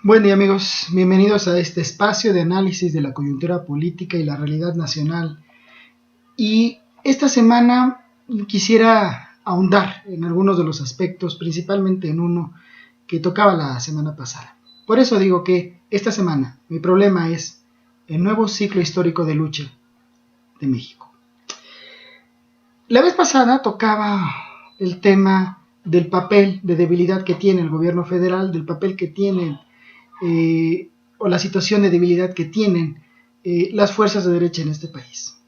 Buen día amigos, bienvenidos a este espacio de análisis de la coyuntura política y la realidad nacional. Y esta semana quisiera ahondar en algunos de los aspectos, principalmente en uno que tocaba la semana pasada. Por eso digo que esta semana mi problema es el nuevo ciclo histórico de lucha de México. La vez pasada tocaba el tema del papel de debilidad que tiene el gobierno federal, del papel que tiene o la situación de debilidad que tienen las fuerzas de derecha en este país.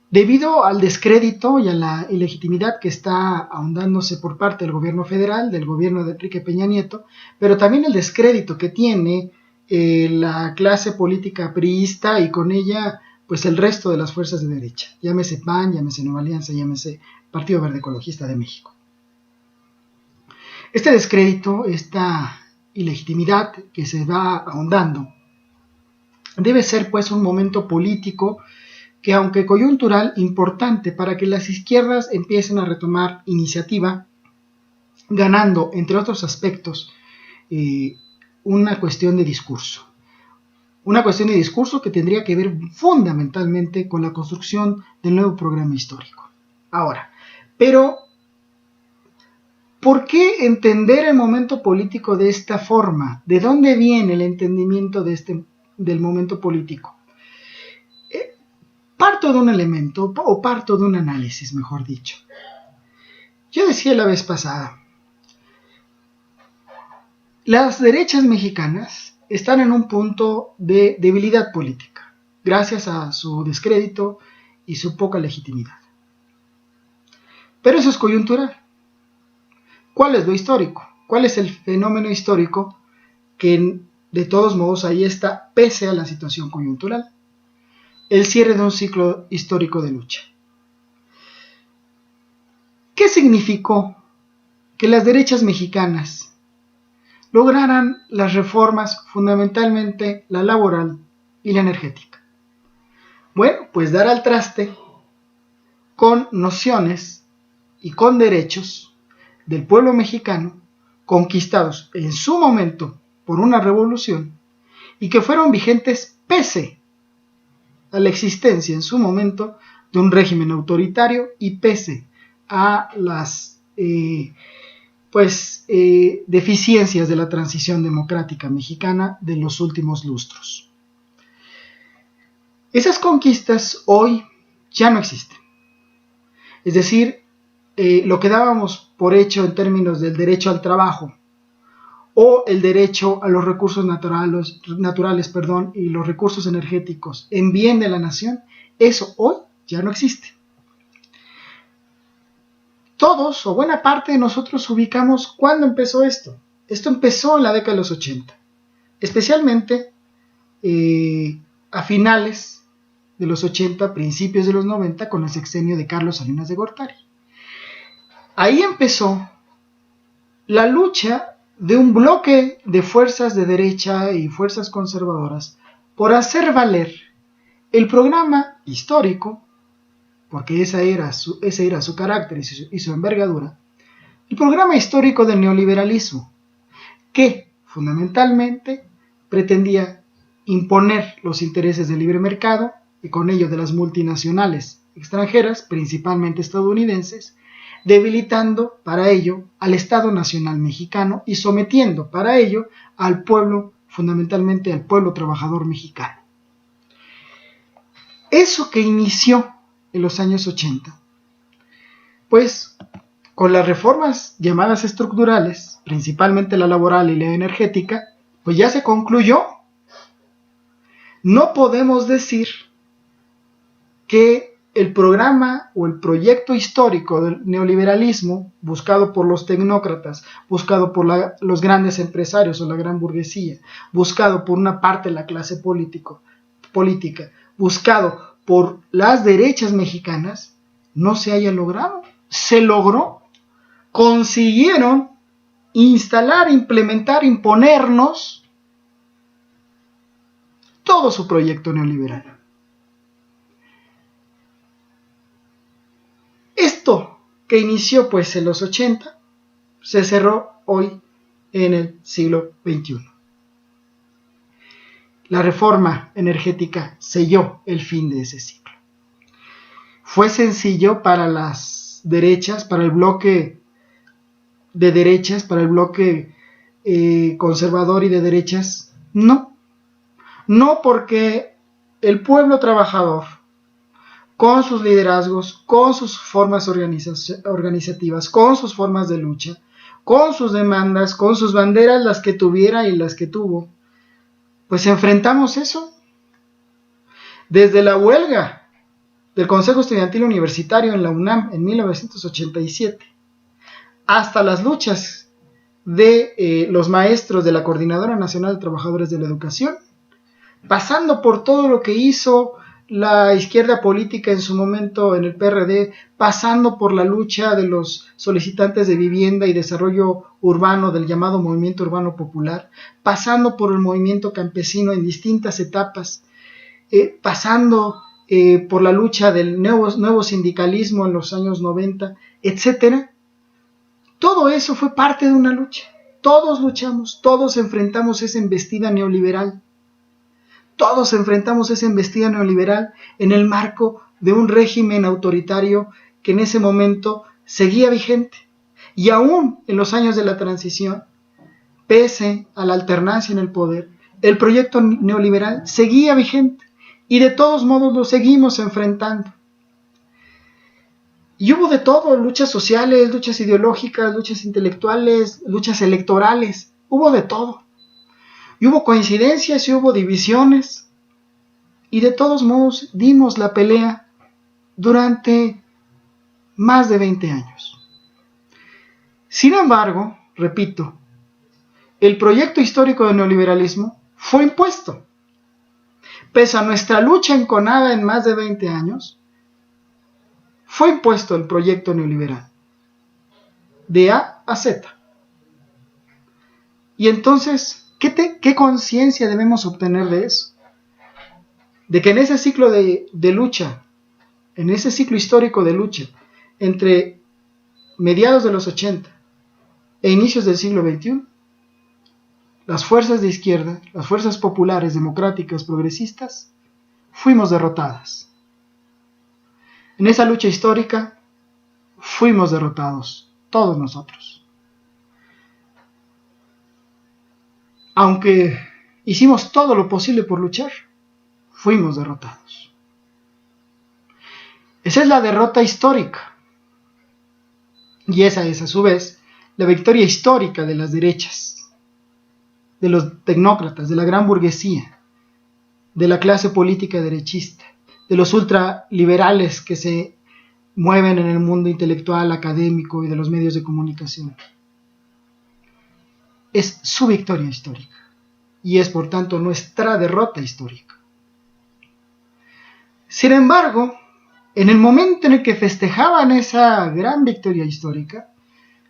Debido al descrédito y a la ilegitimidad que está ahondándose por parte del gobierno federal, del gobierno de Enrique Peña Nieto, pero también el descrédito que tiene la clase política priista y con ella pues el resto de las fuerzas de derecha, llámese PAN, llámese Nueva Alianza, llámese Partido Verde Ecologista de México. Este descrédito, esta ilegitimidad que se va ahondando, debe ser pues un momento político que, aunque coyuntural, importante para que las izquierdas empiecen a retomar iniciativa, ganando, entre otros aspectos, una cuestión de discurso. Una cuestión de discurso que tendría que ver fundamentalmente con la construcción del nuevo programa histórico. Ahora, pero ¿por qué entender el momento político de esta forma? ¿De dónde viene el entendimiento del momento político? Parto de un elemento, o parto de un análisis, mejor dicho. Yo decía la vez pasada, las derechas mexicanas están en un punto de debilidad política, gracias a su descrédito y su poca legitimidad. Pero eso es coyuntural. ¿Cuál es lo histórico? ¿Cuál es el fenómeno histórico que de todos modos ahí está pese a la situación coyuntural? El cierre de un ciclo histórico de lucha. ¿Qué significó que las derechas mexicanas lograran las reformas, fundamentalmente la laboral y la energética? Bueno, pues dar al traste con nociones y con derechos del pueblo mexicano conquistados en su momento por una revolución y que fueron vigentes pese a la existencia en su momento de un régimen autoritario y pese a las deficiencias de la transición democrática mexicana de los últimos lustros. Esas conquistas hoy ya no existen. Es decir, lo que dábamos por hecho en términos del derecho al trabajo o el derecho a los recursos naturales y los recursos energéticos en bien de la nación, eso hoy ya no existe. Todos o buena parte de nosotros ubicamos cuándo empezó esto. Esto empezó en la década de los 80, especialmente a finales de los 80, principios de los 90, con el sexenio de Carlos Salinas de Gortari. Ahí empezó la lucha de un bloque de fuerzas de derecha y fuerzas conservadoras por hacer valer el programa histórico, porque ese era su carácter y su envergadura, el programa histórico del neoliberalismo, que fundamentalmente pretendía imponer los intereses del libre mercado y con ello de las multinacionales extranjeras, principalmente estadounidenses, debilitando para ello al Estado Nacional Mexicano y sometiendo para ello al pueblo, fundamentalmente al pueblo trabajador mexicano. Eso que inició en los años 80, pues con las reformas llamadas estructurales, principalmente la laboral y la energética, pues ya se concluyó. No podemos decir que el programa o el proyecto histórico del neoliberalismo, buscado por los tecnócratas, buscado por los grandes empresarios o la gran burguesía, buscado por una parte de la clase política, buscado por las derechas mexicanas, no se haya logrado. Se logró. Consiguieron instalar, implementar, imponernos todo su proyecto neoliberal. Esto que inició pues en los 80 se cerró hoy en el siglo XXI. La reforma energética selló el fin de ese ciclo. ¿Fue sencillo para las derechas, para el bloque de derechas, para el bloque conservador y de derechas? No. No, porque el pueblo trabajador, con sus liderazgos, con sus formas organizativas, con sus formas de lucha, con sus demandas, con sus banderas, las que tuviera y las que tuvo, pues enfrentamos eso. Desde la huelga del Consejo Estudiantil Universitario en la UNAM en 1987, hasta las luchas de los maestros de la Coordinadora Nacional de Trabajadores de la Educación, pasando por todo lo que hizo la izquierda política en su momento en el PRD, pasando por la lucha de los solicitantes de vivienda y desarrollo urbano del llamado Movimiento Urbano Popular, pasando por el movimiento campesino en distintas etapas, pasando por la lucha del nuevo sindicalismo en los años 90, etcétera. Todo eso fue parte de una lucha. Todos luchamos, todos enfrentamos esa embestida neoliberal. Todos enfrentamos esa embestida neoliberal en el marco de un régimen autoritario que en ese momento seguía vigente. Y aún en los años de la transición, pese a la alternancia en el poder, el proyecto neoliberal seguía vigente y de todos modos lo seguimos enfrentando. Y hubo de todo, luchas sociales, luchas ideológicas, luchas intelectuales, luchas electorales, hubo de todo. Y hubo coincidencias y hubo divisiones, y de todos modos dimos la pelea durante más de 20 años. Sin embargo, repito, el proyecto histórico del neoliberalismo fue impuesto. Pese a nuestra lucha enconada en más de 20 años, fue impuesto el proyecto neoliberal, de A a Z. Y entonces, ¿qué conciencia debemos obtener de eso? De que en ese ciclo de lucha, en ese ciclo histórico de lucha, entre mediados de los 80 e inicios del siglo XXI, las fuerzas de izquierda, las fuerzas populares, democráticas, progresistas, fuimos derrotadas. En esa lucha histórica, fuimos derrotados, todos nosotros. Aunque hicimos todo lo posible por luchar, fuimos derrotados. Esa es la derrota histórica. Y esa es, a su vez, la victoria histórica de las derechas, de los tecnócratas, de la gran burguesía, de la clase política derechista, de los ultraliberales que se mueven en el mundo intelectual, académico y de los medios de comunicación. Es su victoria histórica y es, por tanto, nuestra derrota histórica. Sin embargo, en el momento en el que festejaban esa gran victoria histórica,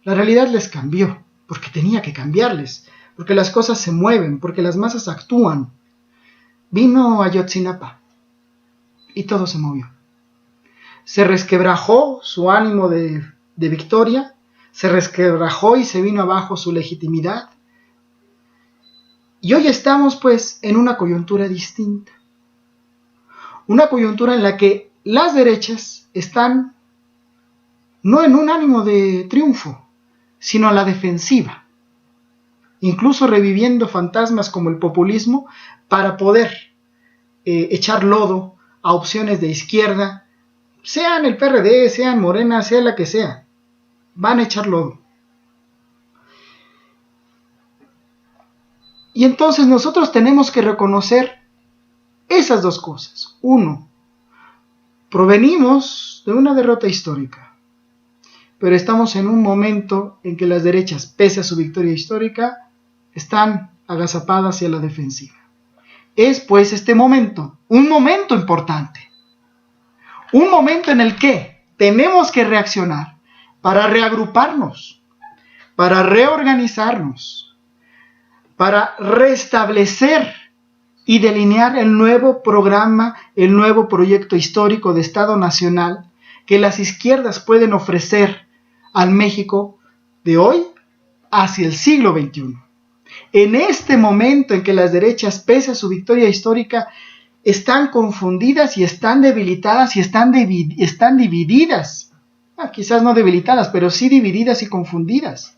la realidad les cambió, porque tenía que cambiarles, porque las cosas se mueven, porque las masas actúan. Vino Ayotzinapa y todo se movió. Se resquebrajó su ánimo de victoria, se resquebrajó y se vino abajo su legitimidad. Y hoy estamos pues en una coyuntura distinta. Una coyuntura en la que las derechas están no en un ánimo de triunfo, sino a la defensiva, incluso reviviendo fantasmas como el populismo para poder echar lodo a opciones de izquierda, sean el PRD, sean Morena, sea la que sea, van a echar lodo. Y entonces nosotros tenemos que reconocer esas dos cosas. Uno, provenimos de una derrota histórica, pero estamos en un momento en que las derechas, pese a su victoria histórica, están agazapadas hacia la defensiva. Es pues este momento, un momento importante, un momento en el que tenemos que reaccionar para reagruparnos, para reorganizarnos, para restablecer y delinear el nuevo programa, el nuevo proyecto histórico de Estado Nacional que las izquierdas pueden ofrecer al México de hoy hacia el siglo XXI. En este momento en que las derechas, pese a su victoria histórica, están confundidas y están debilitadas y están divididas. Quizás no debilitadas, pero sí divididas y confundidas.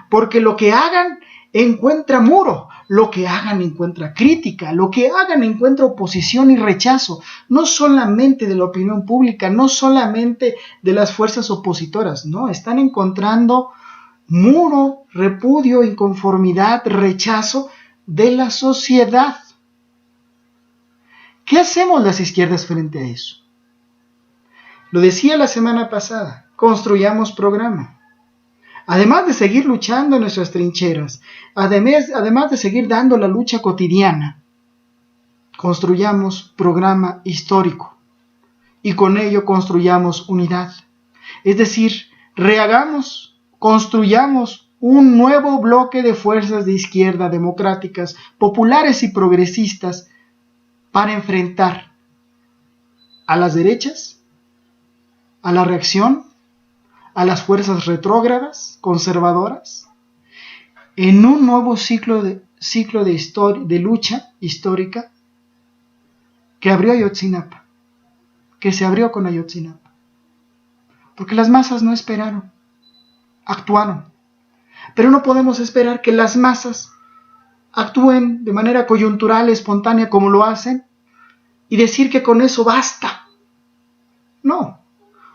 Porque lo que hagan encuentra muro, lo que hagan encuentra crítica, lo que hagan encuentra oposición y rechazo, no solamente de la opinión pública, no solamente de las fuerzas opositoras, no, están encontrando muro, repudio, inconformidad, rechazo de la sociedad. ¿Qué hacemos las izquierdas frente a eso? Lo decía la semana pasada, construyamos programa. Además de seguir luchando en nuestras trincheras, además de seguir dando la lucha cotidiana, construyamos programa histórico y con ello construyamos unidad. Es decir, construyamos un nuevo bloque de fuerzas de izquierda democráticas, populares y progresistas para enfrentar a las derechas, a la reacción, a las fuerzas retrógradas, conservadoras, en un nuevo ciclo de lucha histórica que abrió Ayotzinapa, que se abrió con Ayotzinapa. Porque las masas no esperaron, actuaron. Pero no podemos esperar que las masas actúen de manera coyuntural, espontánea, como lo hacen, y decir que con eso basta. No.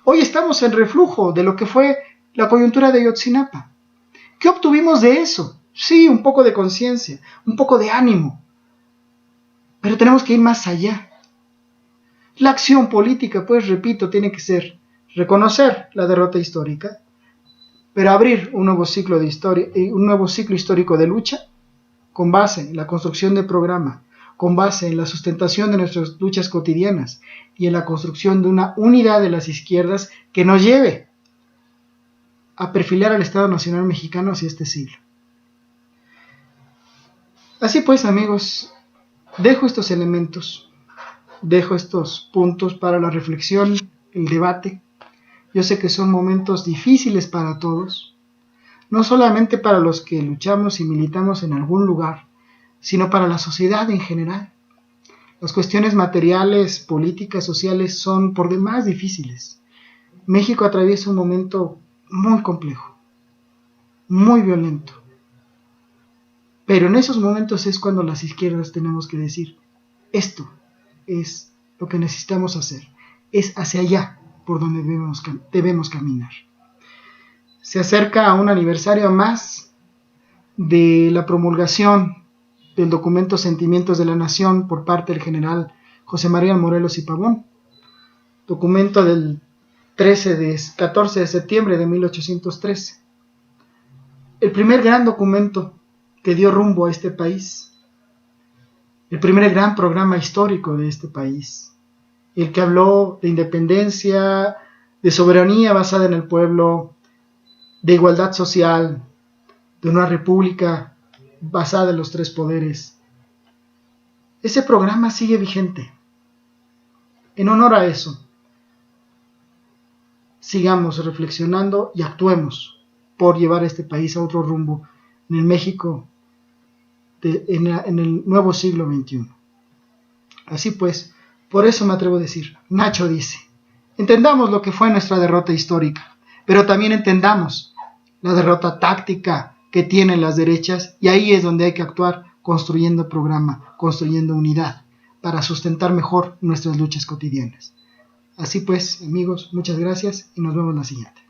Hoy estamos en reflujo de lo que fue la coyuntura de Ayotzinapa. ¿Qué obtuvimos de eso? Sí, un poco de conciencia, un poco de ánimo. Pero tenemos que ir más allá. La acción política, pues repito, tiene que ser reconocer la derrota histórica, pero abrir un nuevo ciclo histórico de lucha con base en la construcción de programa, con base en la sustentación de nuestras luchas cotidianas y en la construcción de una unidad de las izquierdas que nos lleve a perfilar al Estado Nacional Mexicano hacia este siglo. Así pues, amigos, dejo estos elementos, dejo estos puntos para la reflexión, el debate. Yo sé que son momentos difíciles para todos, no solamente para los que luchamos y militamos en algún lugar, sino para la sociedad en general. Las cuestiones materiales, políticas, sociales son por demás difíciles. México atraviesa un momento muy complejo, muy violento. Pero en esos momentos es cuando las izquierdas tenemos que decir, esto es lo que necesitamos hacer, es hacia allá por donde debemos caminar. Se acerca a un aniversario más de la promulgación del documento Sentimientos de la Nación por parte del general José María Morelos y Pavón, documento del 14 de septiembre de 1813. El primer gran documento que dio rumbo a este país, el primer gran programa histórico de este país, el que habló de independencia, de soberanía basada en el pueblo, de igualdad social, de una república basada en los tres poderes. Ese programa sigue vigente. En honor a eso, sigamos reflexionando y actuemos por llevar a este país a otro rumbo en el México en el nuevo siglo XXI. Así pues, por eso me atrevo a decir, Nacho dice, entendamos lo que fue nuestra derrota histórica, pero también entendamos la derrota táctica que tienen las derechas, y ahí es donde hay que actuar construyendo programa, construyendo unidad, para sustentar mejor nuestras luchas cotidianas. Así pues, amigos, muchas gracias y nos vemos en la siguiente.